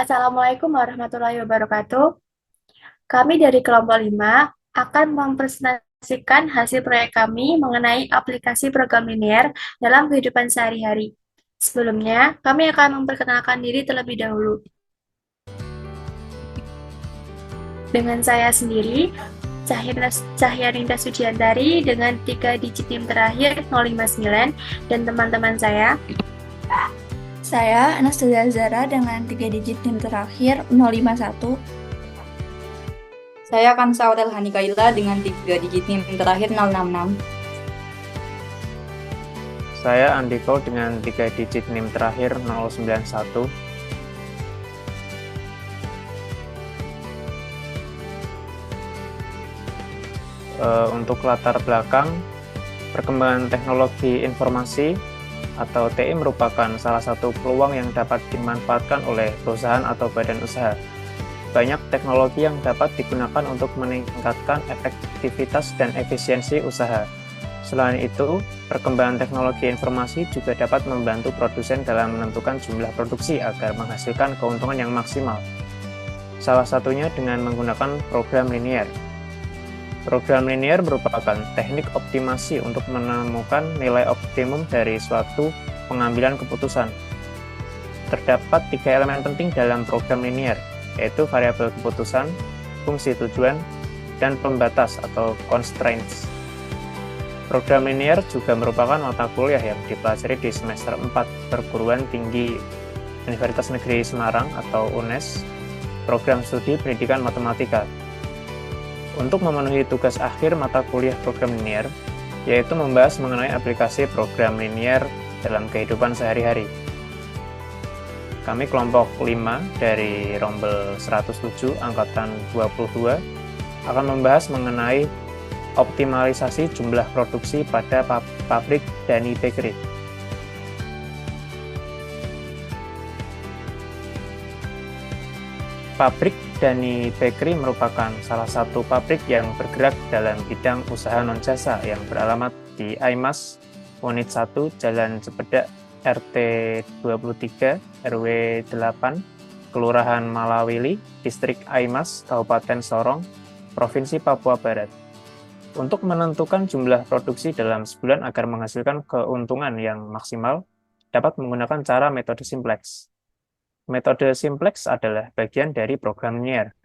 Assalamualaikum warahmatullahi wabarakatuh. Kami dari kelompok 5 akan mempresentasikan hasil proyek kami mengenai aplikasi program linear dalam kehidupan sehari-hari. Sebelumnya, kami akan memperkenalkan diri terlebih dahulu. Dengan saya sendiri, Cahyarinda Suciantari dengan 3 digit NIM terakhir 059 dan teman-teman Saya Anastasia Zara dengan 3 digit NIM terakhir 051. Saya Kansa Aurel Hanikaila dengan 3 digit NIM terakhir 066. Saya Andiko dengan 3 digit NIM terakhir 091. Untuk latar belakang, perkembangan teknologi informasi atau TI merupakan salah satu peluang yang dapat dimanfaatkan oleh perusahaan atau badan usaha. Banyak teknologi yang dapat digunakan untuk meningkatkan efektivitas dan efisiensi usaha. Selain itu, perkembangan teknologi informasi juga dapat membantu produsen dalam menentukan jumlah produksi agar menghasilkan keuntungan yang maksimal. Salah satunya dengan menggunakan program linear. Program linear merupakan teknik optimasi untuk menemukan nilai optimum dari suatu pengambilan keputusan. Terdapat 3 elemen penting dalam program linear, yaitu variabel keputusan, fungsi tujuan, dan pembatas atau constraints. Program linear juga merupakan mata kuliah yang dipelajari di semester 4 Perguruan Tinggi Universitas Negeri Semarang atau UNES, Program Studi Pendidikan Matematika. Untuk memenuhi tugas akhir mata kuliah program linear, yaitu membahas mengenai aplikasi program linear dalam kehidupan sehari-hari. Kami kelompok 5 dari Rombel 107 Angkatan 22 akan membahas mengenai optimalisasi jumlah produksi pada pabrik Dani Bakery. Pabrik Dani Bakery merupakan salah satu pabrik yang bergerak dalam bidang usaha non-jasa yang beralamat di Aimas, Unit 1, Jalan Cepedak, RT 23, RW 8, Kelurahan Malawili, Distrik Aimas, Kabupaten Sorong, Provinsi Papua Barat. Untuk menentukan jumlah produksi dalam sebulan agar menghasilkan keuntungan yang maksimal, dapat menggunakan cara metode simplex. Metode simplex adalah bagian dari program linear.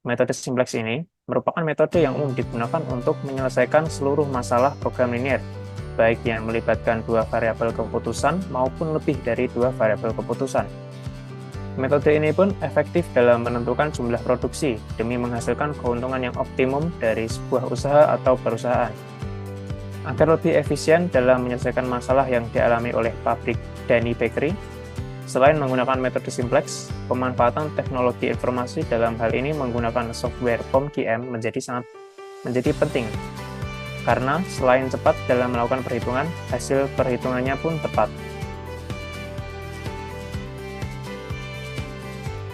Metode simplex ini merupakan metode yang umum digunakan untuk menyelesaikan seluruh masalah program linear, baik yang melibatkan 2 variabel keputusan maupun lebih dari 2 variabel keputusan. Metode ini pun efektif dalam menentukan jumlah produksi demi menghasilkan keuntungan yang optimum dari sebuah usaha atau perusahaan. Agar lebih efisien dalam menyelesaikan masalah yang dialami oleh pabrik Dani Bakery, selain menggunakan metode simplex, pemanfaatan teknologi informasi dalam hal ini menggunakan software POM-QM menjadi penting. Karena selain cepat dalam melakukan perhitungan, hasil perhitungannya pun tepat.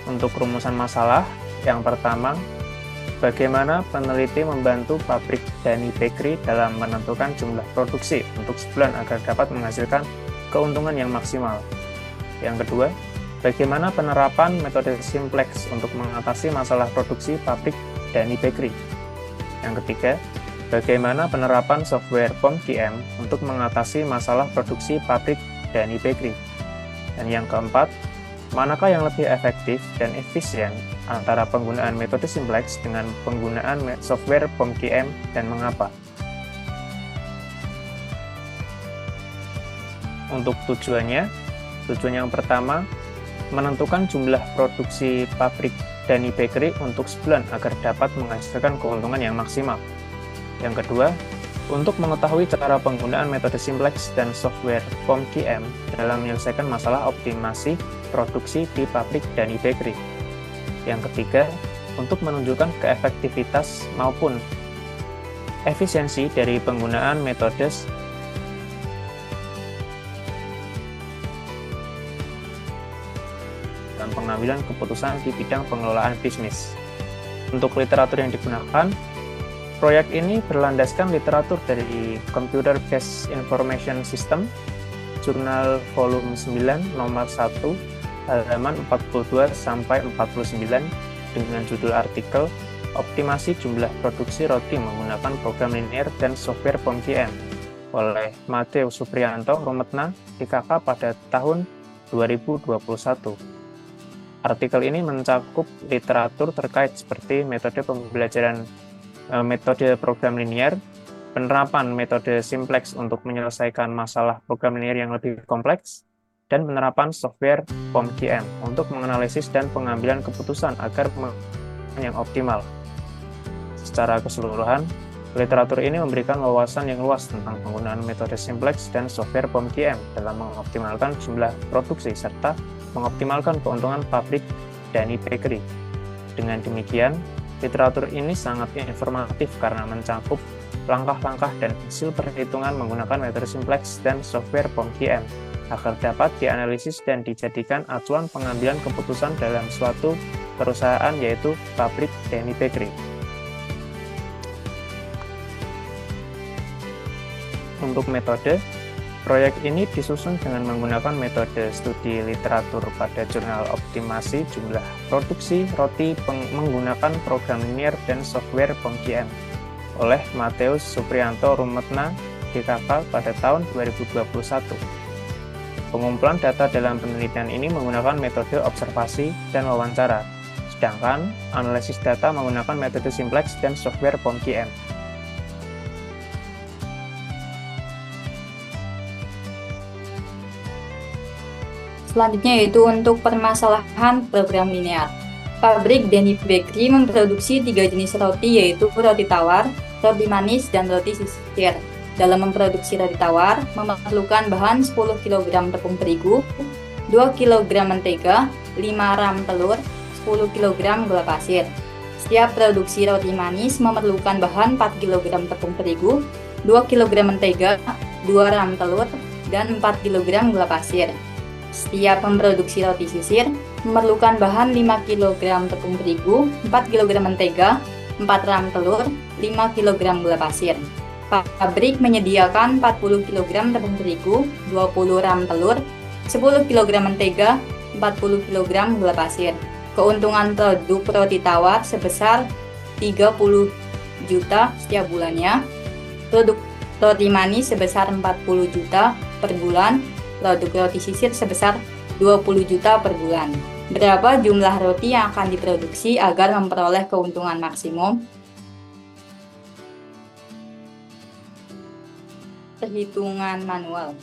Untuk rumusan masalah, yang pertama, bagaimana peneliti membantu pabrik Dani Bakery dalam menentukan jumlah produksi untuk sebulan agar dapat menghasilkan keuntungan yang maksimal. Yang kedua, bagaimana penerapan metode simplex untuk mengatasi masalah produksi pabrik Dani Bakery. Yang ketiga, bagaimana penerapan software POM-QM untuk mengatasi masalah produksi pabrik Dani Bakery. Dan yang keempat, manakah yang lebih efektif dan efisien antara penggunaan metode simplex dengan penggunaan software POM-QM dan mengapa? Untuk tujuan yang pertama, menentukan jumlah produksi pabrik Dani Bakery untuk sebulan agar dapat menghasilkan keuntungan yang maksimal. Yang kedua, untuk mengetahui cara penggunaan metode simplex dan software POM-QM dalam menyelesaikan masalah optimasi produksi di pabrik Dani Bakery. Yang ketiga, untuk menunjukkan keefektivitas maupun efisiensi dari penggunaan metode dalam pengambilan keputusan di bidang pengelolaan bisnis. Untuk literatur yang digunakan, proyek ini berlandaskan literatur dari Computer Based Information System, Jurnal Volume 9, Nomor 1, halaman 42 sampai 49 dengan judul artikel Optimasi Jumlah Produksi Roti Menggunakan Program Linear dan Software POM-QM oleh Mateus Supriyanto Rumetna IKK pada tahun 2021. Artikel ini mencakup literatur terkait seperti metode pembelajaran metode program linear, penerapan metode simplex untuk menyelesaikan masalah program linear yang lebih kompleks, dan penerapan software POM-QM untuk menganalisis dan pengambilan keputusan agar yang optimal. Secara keseluruhan, literatur ini memberikan wawasan yang luas tentang penggunaan metode simplex dan software POM-QM dalam mengoptimalkan jumlah produksi serta mengoptimalkan keuntungan pabrik Danny Bakery. Dengan demikian, literatur ini sangat informatif karena mencakup langkah-langkah dan hasil perhitungan menggunakan metode simplex dan software POM-QM agar dapat dianalisis dan dijadikan acuan pengambilan keputusan dalam suatu perusahaan, yaitu pabrik Danny Bakery. Untuk metode, proyek ini disusun dengan menggunakan metode studi literatur pada jurnal optimasi jumlah produksi roti menggunakan program linear dan software POM-QM oleh Mateus Supriyanto Rumetna IKK pada tahun 2021. Pengumpulan data dalam penelitian ini menggunakan metode observasi dan wawancara, sedangkan analisis data menggunakan metode simplex dan software POM-QM. Selanjutnya yaitu untuk permasalahan program linear. Pabrik Danny Bakery memproduksi 3 jenis roti, yaitu roti tawar, roti manis, dan roti sisir. Dalam memproduksi roti tawar, memerlukan bahan 10 kg tepung terigu, 2 kg mentega, 5 ram telur, 10 kg gula pasir. Setiap produksi roti manis memerlukan bahan 4 kg tepung terigu, 2 kg mentega, 2 ram telur, dan 4 kg gula pasir. Setiap memproduksi roti sisir memerlukan bahan 5 kg tepung terigu, 4 kg mentega, 4 ram telur, 5 kg gula pasir. Pabrik menyediakan 40 kg tepung terigu, 20 ram telur, 10 kg mentega, 40 kg gula pasir. Keuntungan produk roti tawar sebesar 30 juta setiap bulannya. Produk roti manis sebesar 40 juta per bulan. Produk roti sisir sebesar 20 juta per bulan. Berapa jumlah roti yang akan diproduksi agar memperoleh keuntungan maksimum? Perhitungan manual.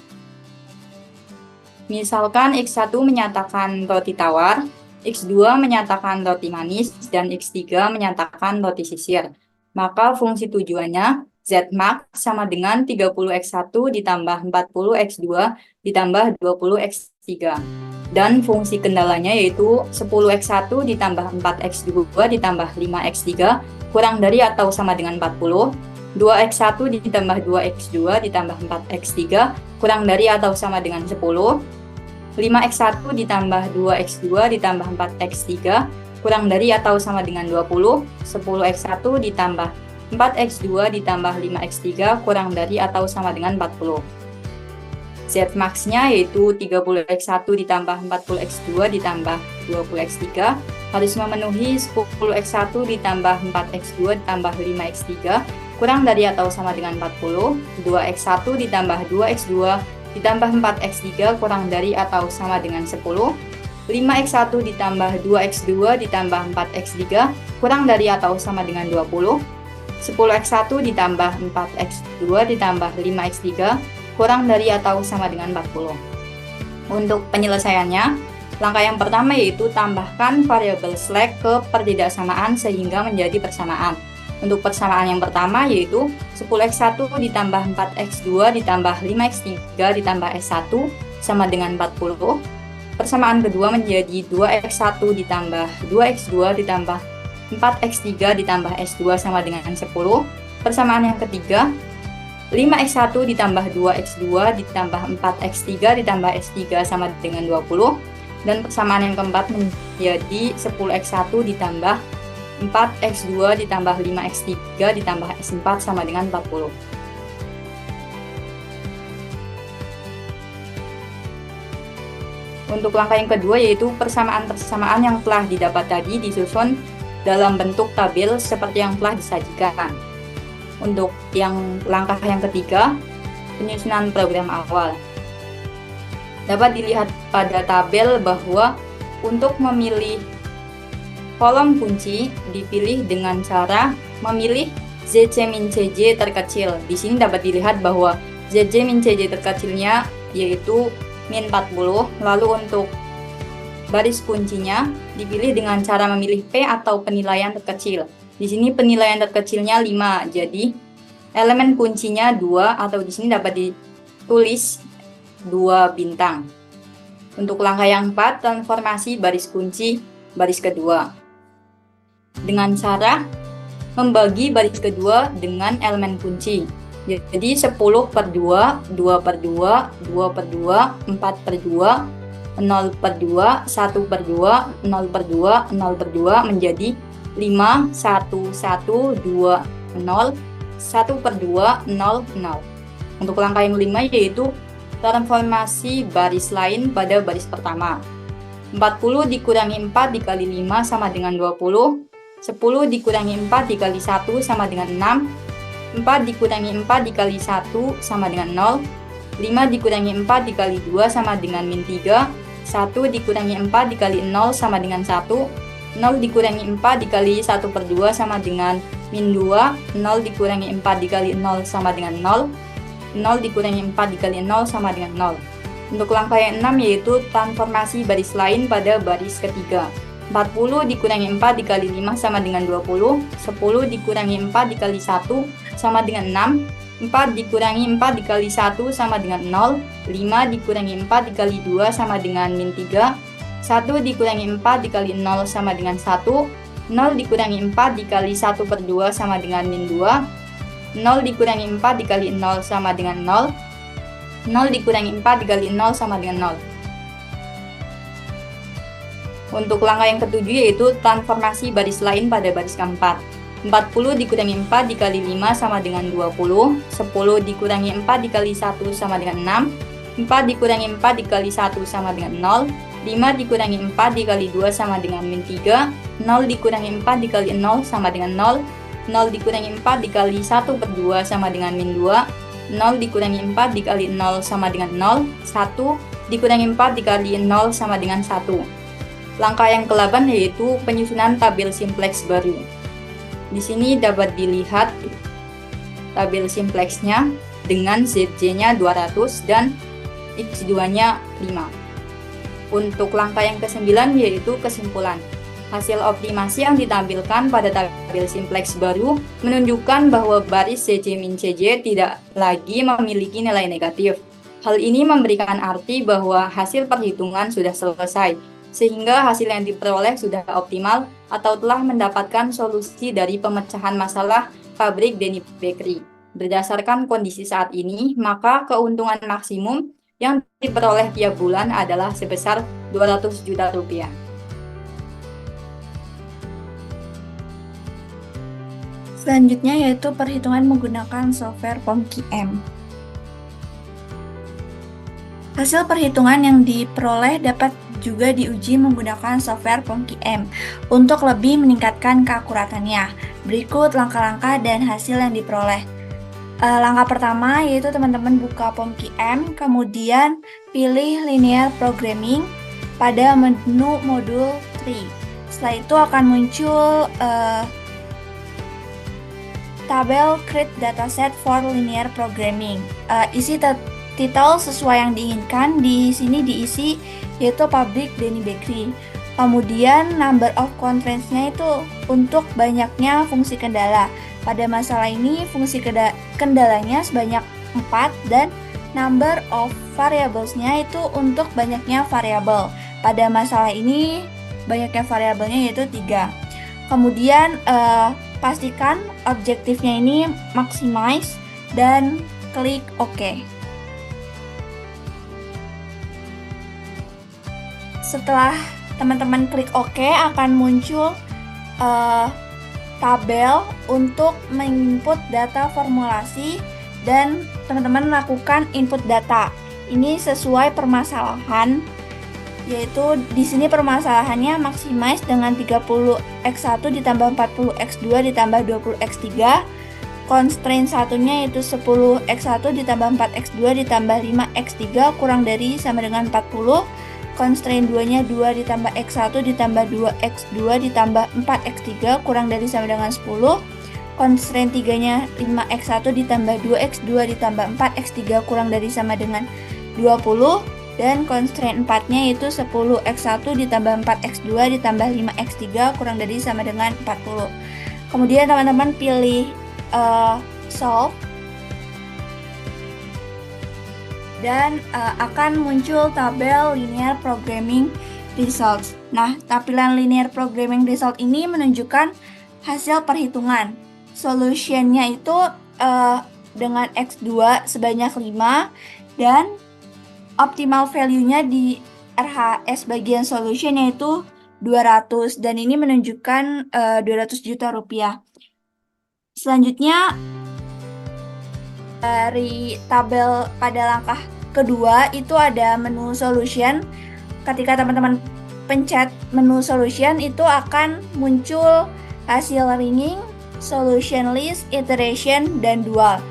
Misalkan X1 menyatakan roti tawar, X2 menyatakan roti manis, dan X3 menyatakan roti sisir. Maka fungsi tujuannya Zmax sama dengan 30X1 ditambah 40X2 ditambah 20X3. Dan fungsi kendalanya yaitu 10X1 ditambah 4X2 ditambah 5X3 kurang dari atau sama dengan 40. 2X1 ditambah 2X2 ditambah 4X3 kurang dari atau sama dengan 10. 5X1 ditambah 2X2 ditambah 4X3 kurang dari atau sama dengan 20. 10X1 ditambah 4X2 ditambah 5X3 kurang dari atau sama dengan 40. Zmax-nya yaitu 30X1 ditambah 40X2 ditambah 20X3 harus memenuhi 10X1 ditambah 4X2 ditambah 5X3 kurang dari atau sama dengan 40. 2X1 ditambah 2X2 ditambah 4X3 kurang dari atau sama dengan 10. 5X1 ditambah 2X2 ditambah 4X3 kurang dari atau sama dengan 20. 10X1 ditambah 4X2 ditambah 5X3 kurang dari atau sama dengan 40. Untuk penyelesaiannya, langkah yang pertama yaitu tambahkan variabel slack ke pertidaksamaan sehingga menjadi persamaan. Untuk persamaan yang pertama yaitu 10X1 ditambah 4X2 ditambah 5X3 ditambah S1 sama dengan 40. Persamaan kedua menjadi 2X1 ditambah 2X2 ditambah 4X3 ditambah S2 sama dengan 10. Persamaan yang ketiga 5X1 ditambah 2X2 ditambah 4X3 ditambah S3 sama dengan 20. Dan persamaan yang keempat menjadi 10X1 ditambah 4X2 ditambah 5X3 ditambah S4 sama dengan 40. Untuk langkah yang kedua yaitu persamaan-persamaan yang telah didapat tadi disusun dalam bentuk tabel seperti yang telah disajikan. Untuk yang langkah yang ketiga, penyusunan program awal. Dapat dilihat pada tabel bahwa untuk memilih kolom kunci dipilih dengan cara memilih ZC-CJ terkecil. Di sini dapat dilihat bahwa ZC-CJ terkecilnya yaitu min 40, lalu untuk baris kuncinya dipilih dengan cara memilih P atau penilaian terkecil. Di sini penilaian terkecilnya 5, jadi elemen kuncinya 2 atau di sini dapat ditulis 2 bintang. Untuk langkah yang 4, transformasi baris kunci baris kedua. Dengan cara membagi baris kedua dengan elemen kunci. Jadi 10/2, 2/2, 2/2, 4/2, 0/2, 1/2, 0/2, 0/2 menjadi 5, 1, 1, 2, 0, 1/2, 0, 0. Untuk langkah yang 5 yaitu transformasi baris lain pada baris pertama. 40 dikurangi 4 dikali 5 sama dengan 20, 10 dikurangi 4 dikali 1 sama dengan 6, 4 dikurangi 4 dikali 1 sama dengan 0, 5 dikurangi 4 dikali 2 sama dengan min 3, 1 dikurangi 4 dikali 0 sama dengan 1, 0 dikurangi 4 dikali 1/2 sama dengan min 2, 0 dikurangi 4 dikali 0 sama dengan 0, 0 dikurangi 4 dikali 0 sama dengan 0. Untuk langkah yang 6 yaitu transformasi baris lain pada baris ketiga. 40 dikurangi 4 dikali 5 sama dengan 20, 10 dikurangi 4 dikali 1 sama dengan 6, 4 dikurangi 4 dikali 1 sama dengan 0, 5 dikurangi 4 dikali 2 sama dengan min 3, 1 dikurangi 4 dikali 0 sama dengan 1, 0 dikurangi 4 dikali 1/2 sama dengan min 2, 0 dikurangi 4 dikali 0 sama dengan 0, 0 dikurangi 4 dikali 0 sama dengan 0. Untuk langkah yang ketujuh yaitu transformasi baris lain pada baris keempat. 40 dikurangi 4 dikali 5 sama dengan 20, 10 dikurangi 4 dikali 1 sama dengan 6, 4 dikurangi 4 dikali 1 sama dengan 0, 5 dikurangi 4 dikali 2 sama dengan min 3, 0 dikurangi 4 dikali 0 sama dengan 0, 0 dikurangi 4 dikali 1/2 sama dengan min 2, 0 dikurangi 4 dikali 0 sama dengan 0, 1 dikurangi 4 dikali 0 sama dengan 1. Langkah yang ke-8 yaitu penyusunan tabel simplex baru. Di sini dapat dilihat tabel simplexnya dengan ZJ-nya 200 dan X2-nya 5. Untuk langkah yang ke-9 yaitu kesimpulan. Hasil optimasi yang ditampilkan pada tabel simplex baru menunjukkan bahwa baris ZC-CJ tidak lagi memiliki nilai negatif. Hal ini memberikan arti bahwa hasil perhitungan sudah selesai, sehingga hasil yang diperoleh sudah optimal atau telah mendapatkan solusi dari pemecahan masalah pabrik Denny Bakery. Berdasarkan kondisi saat ini, maka keuntungan maksimum yang diperoleh tiap bulan adalah sebesar 200 juta rupiah. Selanjutnya yaitu perhitungan menggunakan software POMQM. Hasil perhitungan yang diperoleh dapat juga diuji menggunakan software POMQM untuk lebih meningkatkan keakuratannya. Berikut langkah-langkah dan hasil yang diperoleh. Langkah pertama yaitu teman-teman buka POMQM, kemudian pilih linear programming pada menu modul 3. Setelah itu akan muncul tabel create dataset for linear programming. Isi titel sesuai yang diinginkan. Di sini diisi yaitu pabrik Denny Bakery. Kemudian number of constraints-nya itu untuk banyaknya fungsi kendala. Pada masalah ini fungsi kendalanya sebanyak 4 dan number of variables-nya itu untuk banyaknya variabel. Pada masalah ini banyaknya variabelnya yaitu 3. Kemudian pastikan objektifnya ini maximize dan klik OK. Setelah teman-teman klik OK akan muncul tabel untuk menginput data formulasi dan teman-teman melakukan input data. Ini sesuai permasalahan yaitu di sini permasalahannya maximize dengan 30x1 ditambah 40x2 ditambah 20x3. Constraint satunya yaitu 10x1 ditambah 4x2 ditambah 5x3 kurang dari sama dengan 40. Constraint 2-nya 2 ditambah x1 ditambah 2x2 ditambah 4x3 kurang dari sama dengan 10. Constraint 3-nya 5x1 ditambah 2x2 ditambah 4x3 kurang dari sama dengan 20. Dan constraint 4-nya yaitu 10x1 ditambah 4x2 ditambah 5x3 kurang dari sama dengan 40. Kemudian teman-teman pilih solve. Dan akan muncul tabel linear programming results. Nah, tampilan linear programming result ini menunjukkan hasil perhitungan. Solutionnya itu dengan x2 sebanyak 5 dan optimal value-nya di RHS bagian solution yaitu 200 dan ini menunjukkan 200 juta rupiah. Selanjutnya dari tabel pada langkah kedua itu ada menu solution. Ketika teman-teman pencet menu solution itu akan muncul hasil ringing, solution list, iteration, dan dual.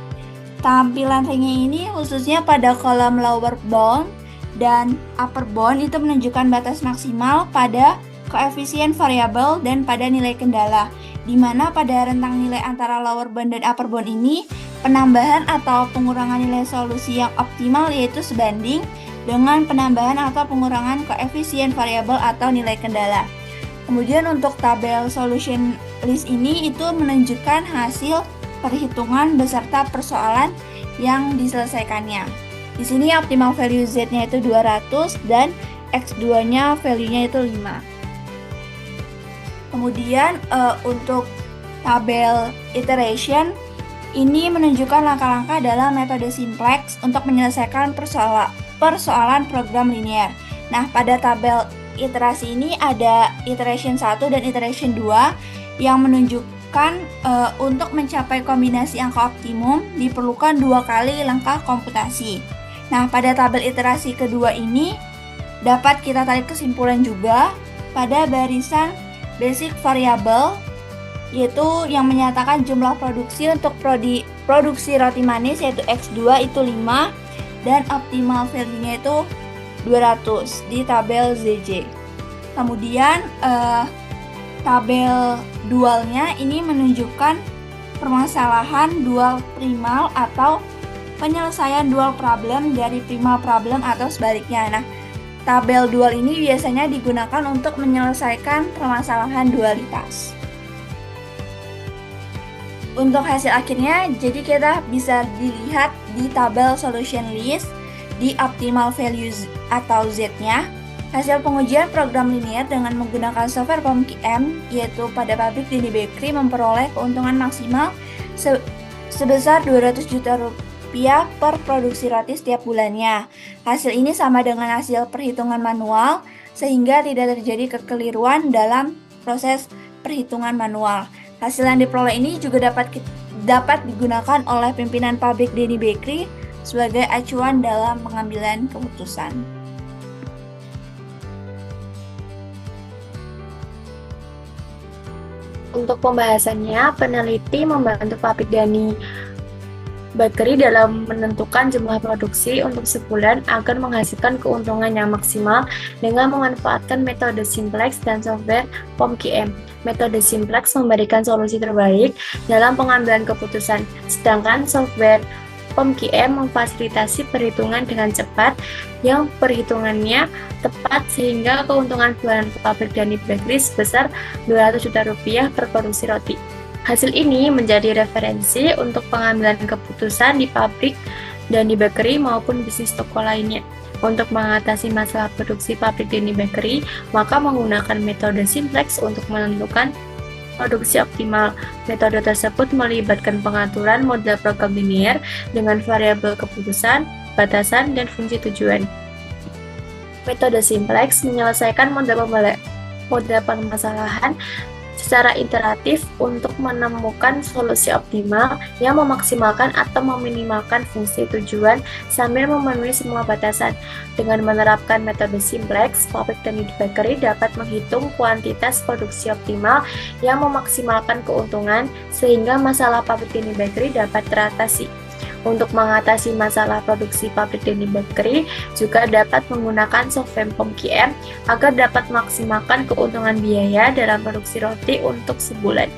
Tampilan ringing ini khususnya pada kolom lower bound dan upper bound itu menunjukkan batas maksimal pada koefisien variabel dan pada nilai kendala, di mana pada rentang nilai antara lower bound dan upper bound ini penambahan atau pengurangan nilai solusi yang optimal yaitu sebanding dengan penambahan atau pengurangan koefisien variabel atau nilai kendala. Kemudian untuk tabel solution list ini itu menunjukkan hasil perhitungan beserta persoalan yang diselesaikannya. Di sini optimal value Z-nya itu 200 dan X2-nya value-nya itu 5. Kemudian untuk tabel iteration ini menunjukkan langkah-langkah dalam metode simplex untuk menyelesaikan persoalan program linear. Nah, pada tabel iterasi ini ada iteration 1 dan iteration 2 yang menunjukkan untuk mencapai kombinasi angka optimum diperlukan 2 kali langkah komputasi. Nah, pada tabel iterasi kedua ini dapat kita tarik kesimpulan juga pada barisan basic variable yaitu yang menyatakan jumlah produksi untuk produksi roti manis yaitu X2 itu 5 dan optimal value-nya itu 200 di tabel ZJ. Kemudian tabel dualnya ini menunjukkan permasalahan dual primal atau penyelesaian dual problem dari primal problem atau sebaliknya. Nah, tabel dual ini biasanya digunakan untuk menyelesaikan permasalahan dualitas. Untuk hasil akhirnya, jadi kita bisa dilihat di tabel solution list di optimal values atau Z-nya. Hasil pengujian program linear dengan menggunakan software POMQM yaitu pada pabrik Denny Bakery memperoleh keuntungan maksimal sebesar 200 juta rupiah per produksi roti setiap bulannya. Hasil ini sama dengan hasil perhitungan manual sehingga tidak terjadi kekeliruan dalam proses perhitungan manual. Hasil yang diperoleh ini juga dapat digunakan oleh pimpinan pabrik Denny Bakery sebagai acuan dalam pengambilan keputusan. Untuk pembahasannya, peneliti membantu pabrik Denny Bakery dalam menentukan jumlah produksi untuk sebulan agar menghasilkan keuntungan yang maksimal dengan memanfaatkan metode simplex dan software POMQM. Metode simplex memberikan solusi terbaik dalam pengambilan keputusan, sedangkan software POMQM memfasilitasi perhitungan dengan cepat yang perhitungannya tepat sehingga keuntungan bulanan pabrik Denny Bakery sebesar 200 juta rupiah per produksi roti. Hasil ini menjadi referensi untuk pengambilan keputusan di pabrik Denny Bakery maupun bisnis toko lainnya. Untuk mengatasi masalah produksi pabrik Denny Bakery, maka menggunakan metode simplex untuk menentukan produksi optimal. Metode tersebut melibatkan pengaturan model program linear dengan variabel keputusan, batasan, dan fungsi tujuan. Metode simplex menyelesaikan model permasalahan secara iteratif untuk menemukan solusi optimal yang memaksimalkan atau meminimalkan fungsi tujuan sambil memenuhi semua batasan. Dengan menerapkan metode simplex, pabrik Denny Bakery dapat menghitung kuantitas produksi optimal yang memaksimalkan keuntungan sehingga masalah pabrik Denny Bakery dapat teratasi. Untuk mengatasi masalah produksi pabrik Denny Bakery juga dapat menggunakan software POM-QM agar dapat memaksimalkan keuntungan biaya dalam produksi roti untuk sebulan.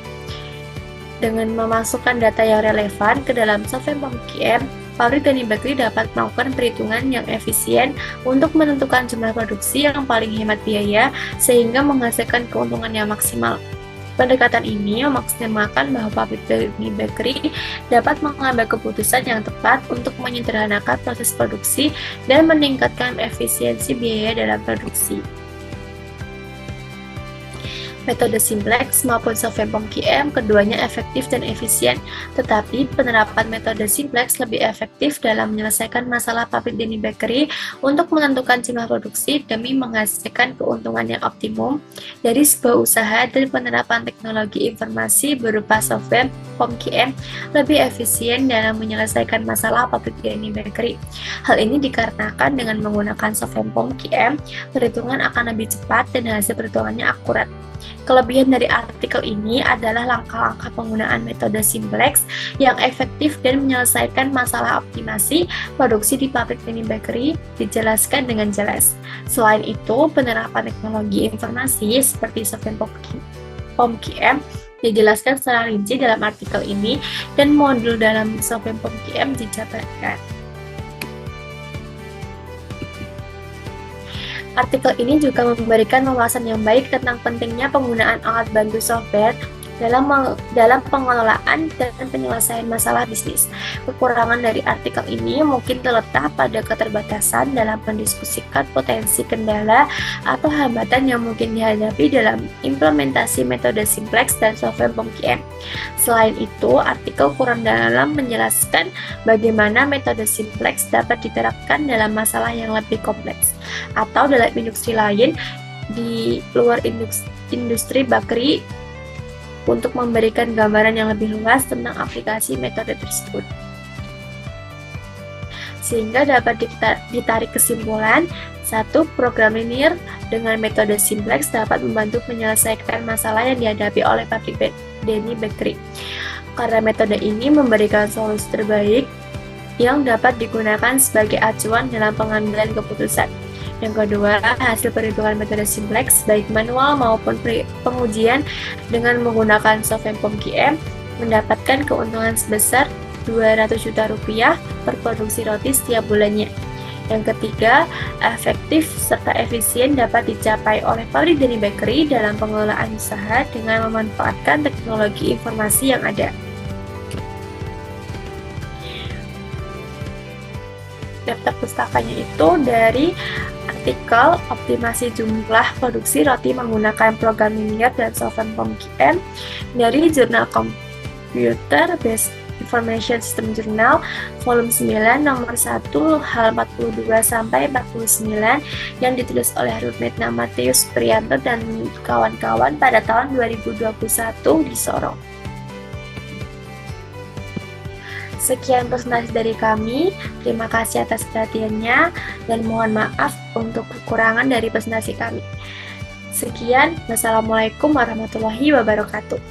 Dengan memasukkan data yang relevan ke dalam software POM-QM, pabrik Denny Bakery dapat melakukan perhitungan yang efisien untuk menentukan jumlah produksi yang paling hemat biaya sehingga menghasilkan keuntungan yang maksimal. Pendekatan ini memaksimalkan bahwa pabrik Denny Bakery dapat mengambil keputusan yang tepat untuk menyederhanakan proses produksi dan meningkatkan efisiensi biaya dalam produksi. Metode simplex maupun software POM-QM keduanya efektif dan efisien, tetapi penerapan metode simplex lebih efektif dalam menyelesaikan masalah pabrik Denny Bakery untuk menentukan jumlah produksi demi menghasilkan keuntungan yang optimum dari sebuah usaha, dan penerapan teknologi informasi berupa software POM-QM lebih efisien dalam menyelesaikan masalah pabrik Denny Bakery. Hal ini dikarenakan dengan menggunakan software POM-QM, perhitungan akan lebih cepat dan hasil perhitungannya akurat. Kelebihan dari artikel ini adalah langkah-langkah penggunaan metode simplex yang efektif dan menyelesaikan masalah optimasi produksi di pabrik Denny Bakery dijelaskan dengan jelas. Selain itu, penerapan teknologi informasi seperti software POM-QM dijelaskan secara rinci dalam artikel ini, dan modul dalam software POM-QM dijabarkan. Artikel ini juga memberikan wawasan yang baik tentang pentingnya penggunaan alat bantu software dalam pengelolaan dan penyelesaian masalah bisnis. Kekurangan dari artikel ini mungkin terletak pada keterbatasan dalam mendiskusikan potensi kendala atau hambatan yang mungkin dihadapi dalam implementasi metode simplex dan software POM-QM. Selain itu, artikel kurang dalam menjelaskan bagaimana metode simplex dapat diterapkan dalam masalah yang lebih kompleks, atau dalam industri lain di luar industri bakery, untuk memberikan gambaran yang lebih luas tentang aplikasi metode tersebut. Sehingga dapat ditarik kesimpulan, 1. Program linear dengan metode simplex dapat membantu menyelesaikan masalah yang dihadapi oleh pabrik Denny Bakery, karena metode ini memberikan solusi terbaik yang dapat digunakan sebagai acuan dalam pengambilan keputusan. Yang kedua, hasil perhitungan metode simplex baik manual maupun pengujian dengan menggunakan software POM-QM mendapatkan keuntungan sebesar Rp200 juta per produksi roti setiap bulannya. Yang ketiga, efektif serta efisien dapat dicapai oleh pabrik Denny Bakery dalam pengelolaan usaha dengan memanfaatkan teknologi informasi yang ada. Daftar pustakanya itu dari artikel optimasi jumlah produksi roti menggunakan program linear dan software POM-QM dari jurnal Computer Based Information System Journal volume 9 nomor 1 hal 42 sampai 49 yang ditulis oleh Rumit Matius Prianto dan kawan-kawan pada tahun 2021 di Sorong. Sekian presentasi dari kami, terima kasih atas perhatiannya, dan mohon maaf untuk kekurangan dari presentasi kami. Sekian, wassalamualaikum warahmatullahi wabarakatuh.